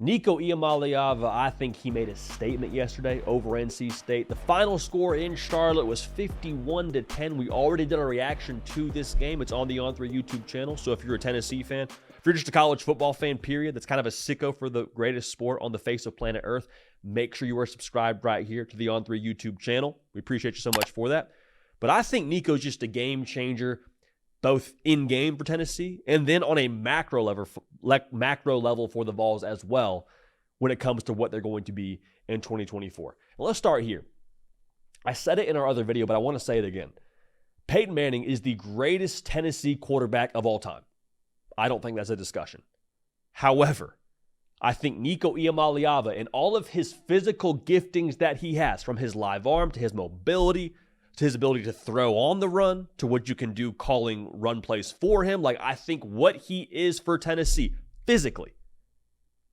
Nico Iamaleava, I think he made a statement yesterday over NC State. The final score in Charlotte was 51-10. We already did a reaction to this game. It's on the On3 YouTube channel. So if you're a Tennessee fan, if you're just a college football fan, period, that's kind of a sicko for the greatest sport on the face of planet Earth, make sure you are subscribed right here to the On3 YouTube channel. We appreciate you so much for that. But I think Nico's just a game changer, both in-game for Tennessee and then on a macro level for the Vols as well when it comes to what they're going to be in 2024. Now let's start here. I said it in our other video, but I want to say it again. Peyton Manning is the greatest Tennessee quarterback of all time. I don't think that's a discussion. However, I think Nico Iamaleava and all of his physical giftings that he has, from his live arm to his mobility, to his ability to throw on the run, to what you can do calling run plays for him. Like, I think what he is for Tennessee, physically,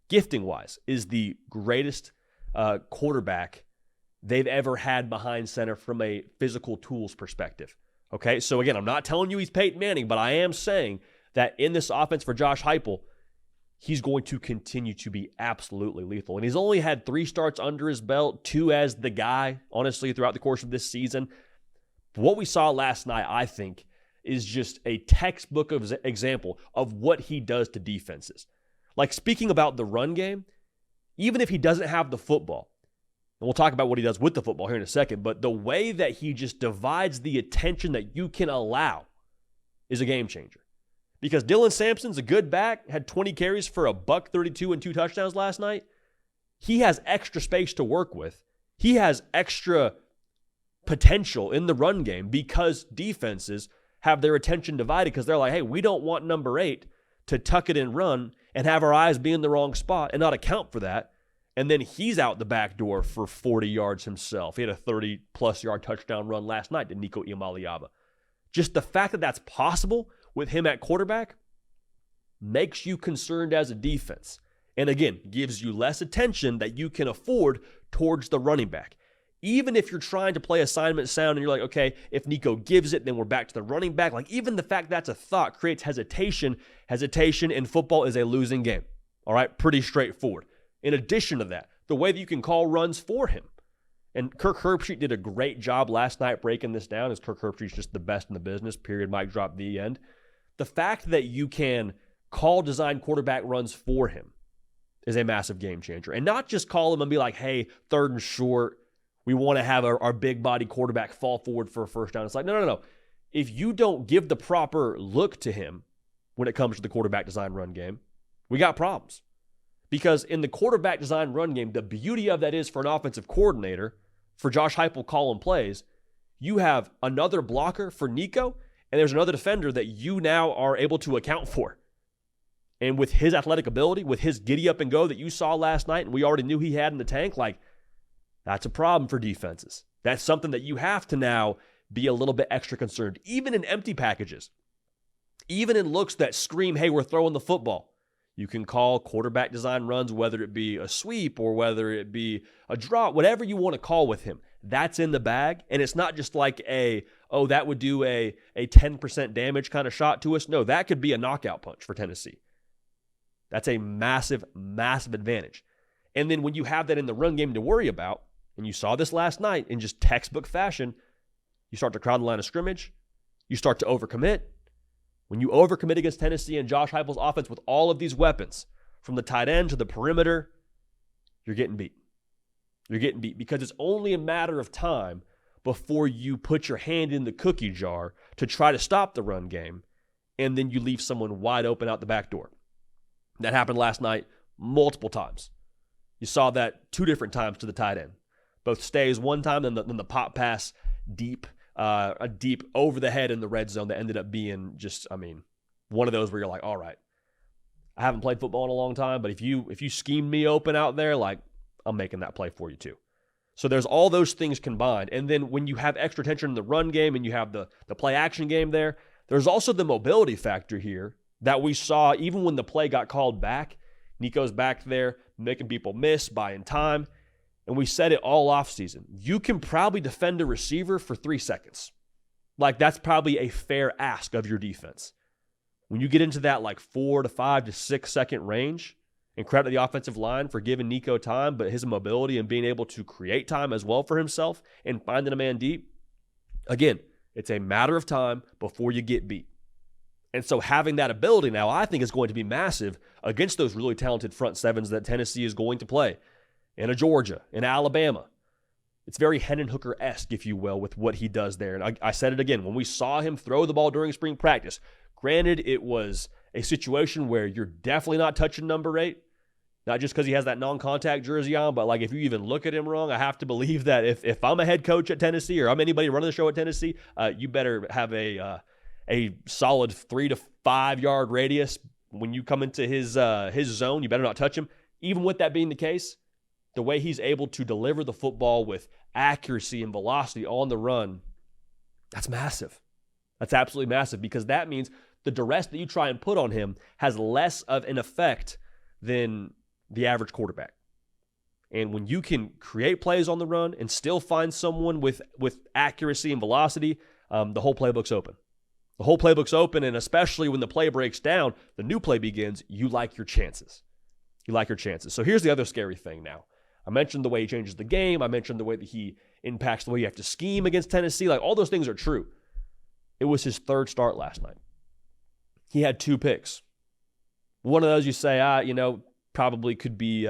gifting-wise, is the greatest quarterback they've ever had behind center from a physical tools perspective. Okay, so again, I'm not telling you he's Peyton Manning, but I am saying that in this offense for Josh Heupel, he's going to continue to be absolutely lethal. And he's only had 3 starts under his belt, 2 as the guy, honestly, throughout the course of this season. What we saw last night, I think, is just a textbook of example of what he does to defenses. Like, speaking about the run game, even if he doesn't have the football, and we'll talk about what he does with the football here in a second, but the way that he just divides the attention that you can allow is a game changer. Because Dylan Sampson's a good back, had 20 carries for $132 and 2 touchdowns last night. He has extra space to work with. He has extra potential in the run game because defenses have their attention divided because they're like, hey, we don't want number 8 to tuck it and run and have our eyes be in the wrong spot and not account for that. And then he's out the back door for 40 yards himself. He had a 30-plus yard touchdown run last night to Nico Iamaleava. Just the fact that that's possible with him at quarterback makes you concerned as a defense. And again, gives you less attention that you can afford towards the running back. Even if you're trying to play assignment sound and you're like, okay, if Nico gives it, then we're back to the running back. Like, even the fact that's a thought creates hesitation. Hesitation in football is a losing game. All right, pretty straightforward. In addition to that, the way that you can call runs for him. And Kirk Herbstreit did a great job last night breaking this down, as Kirk Herbstreit's just the best in the business, period, mic drop, the end. The fact that you can call design quarterback runs for him is a massive game changer. And not just call him and be like, hey, 3rd and short, we want to have our big body quarterback fall forward for a first down. It's like, no. If you don't give the proper look to him when it comes to the quarterback design run game, we got problems. Because in the quarterback design run game, the beauty of that is for an offensive coordinator, for Josh Heupel calling plays, you have another blocker for Nico, and there's another defender that you now are able to account for. And with his athletic ability, with his giddy up and go that you saw last night, and we already knew he had in the tank, like, that's a problem for defenses. That's something that you have to now be a little bit extra concerned, even in empty packages, even in looks that scream, hey, we're throwing the football. You can call quarterback design runs, whether it be a sweep or whether it be a draw, whatever you want to call with him. That's in the bag, and it's not just like that would do a 10% damage kind of shot to us. No, that could be a knockout punch for Tennessee. That's a massive, massive advantage. And then when you have that in the run game to worry about, and you saw this last night in just textbook fashion, you start to crowd the line of scrimmage, you start to overcommit. When you overcommit against Tennessee and Josh Heupel's offense with all of these weapons, from the tight end to the perimeter, you're getting beat. You're getting beat because it's only a matter of time before you put your hand in the cookie jar to try to stop the run game, and then you leave someone wide open out the back door. That happened last night multiple times. You saw that 2 different times to the tight end. Both stays one time, then the pop pass deep, a deep over the head in the red zone that ended up being just, one of those where you're like, all right, I haven't played football in a long time, but if you schemed me open out there, like, I'm making that play for you too. So there's all those things combined. And then when you have extra tension in the run game and you have the play action game there's also the mobility factor here that we saw even when the play got called back. Nico's back there making people miss, buying time. And we said it all offseason. You can probably defend a receiver for 3 seconds. Like, that's probably a fair ask of your defense. When you get into that 4 to 5 to 6 second range, And credit the offensive line for giving Nico time, but his mobility and being able to create time as well for himself and finding a man deep. Again, it's a matter of time before you get beat. And so having that ability now, I think, is going to be massive against those really talented front sevens that Tennessee is going to play. In a Georgia, in Alabama. It's very Hendon Hooker-esque, if you will, with what he does there. And I said it again, when we saw him throw the ball during spring practice, granted, it was a situation where you're definitely not touching number 8, not just because he has that non-contact jersey on, but like if you even look at him wrong, I have to believe that if I'm a head coach at Tennessee or I'm anybody running the show at Tennessee, you better have a solid 3 to 5 yard radius when you come into his zone. You better not touch him. Even with that being the case, the way he's able to deliver the football with accuracy and velocity on the run, that's massive. That's absolutely massive, because that means the duress that you try and put on him has less of an effect than the average quarterback. And when you can create plays on the run and still find someone with accuracy and velocity, the whole playbook's open. The whole playbook's open, and especially when the play breaks down, the new play begins, you like your chances. You like your chances. So here's the other scary thing now. I mentioned the way he changes the game. I mentioned the way that he impacts the way you have to scheme against Tennessee. Like, all those things are true. It was his third start last night. He had 2 picks. One of those you say, probably could be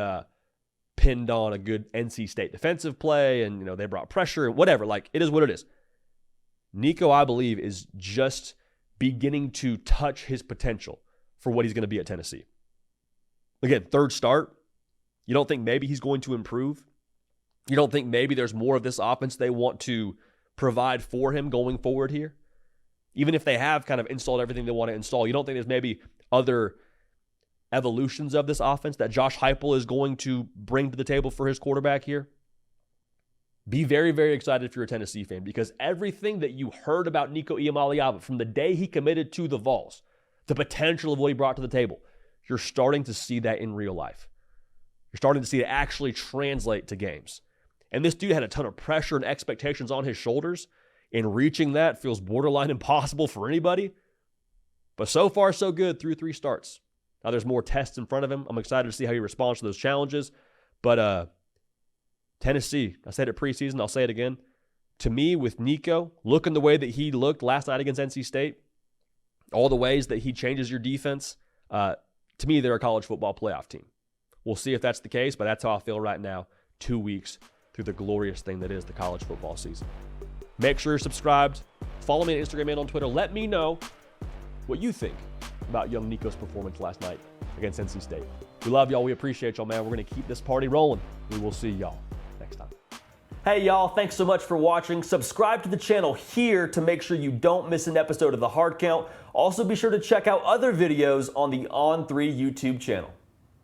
pinned on a good NC State defensive play, and, they brought pressure and whatever. Like, it is what it is. Nico, I believe, is just beginning to touch his potential for what he's going to be at Tennessee. Again, third start. You don't think maybe he's going to improve? You don't think maybe there's more of this offense they want to provide for him going forward here? Even if they have kind of installed everything they want to install, you don't think there's maybe other evolutions of this offense that Josh Heupel is going to bring to the table for his quarterback here? Be very, very excited if you're a Tennessee fan, because everything that you heard about Nico Iamaleava from the day he committed to the Vols, the potential of what he brought to the table, you're starting to see that in real life. You're starting to see it actually translate to games. And this dude had a ton of pressure and expectations on his shoulders, and reaching that feels borderline impossible for anybody. But so far, so good through 3 starts. Now there's more tests in front of him. I'm excited to see how he responds to those challenges. But Tennessee, I said it preseason, I'll say it again. To me, with Nico, looking the way that he looked last night against NC State, all the ways that he changes your defense, to me, they're a college football playoff team. We'll see if that's the case, but that's how I feel right now, 2 weeks through the glorious thing that is the college football season. Make sure you're subscribed. Follow me on Instagram and on Twitter. Let me know what you think about young Nico's performance last night against NC State. We love y'all. We appreciate y'all, man. We're going to keep this party rolling. We will see y'all next time. Hey, y'all. Thanks so much for watching. Subscribe to the channel here to make sure you don't miss an episode of The Hard Count. Also, be sure to check out other videos on the On3 YouTube channel.